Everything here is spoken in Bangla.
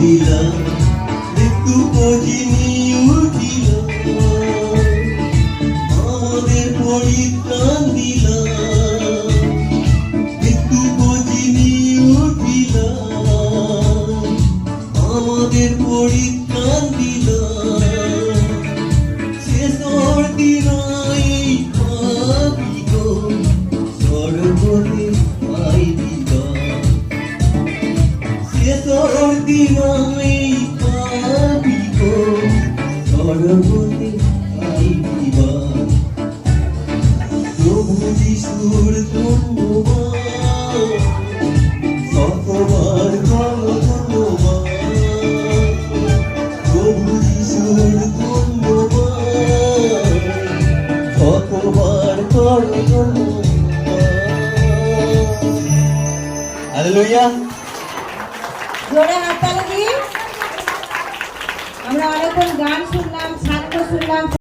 দিলা মৃত্যু পজিনি উঠিল আমাদের পরিত্রাণ দিলা মৃত্যু পজিনি উঠিল আমাদের পরিত্রাণ দিলা শেষর দিনাই পাবি গো সর্বদে পাই দিবা শেষর দিনাই পাবি গো সর্বদে পাই দিবা প্রভু যিশুর ধন্যবাদ শতবার করো ধন্যবাদ প্রভু যিশুর ধন্যবাদ শতবার করো ধন্যবাদ। হালেলুয়া। জোরে হাততালি দিয়ে আমরা অনেকক্ষণ গান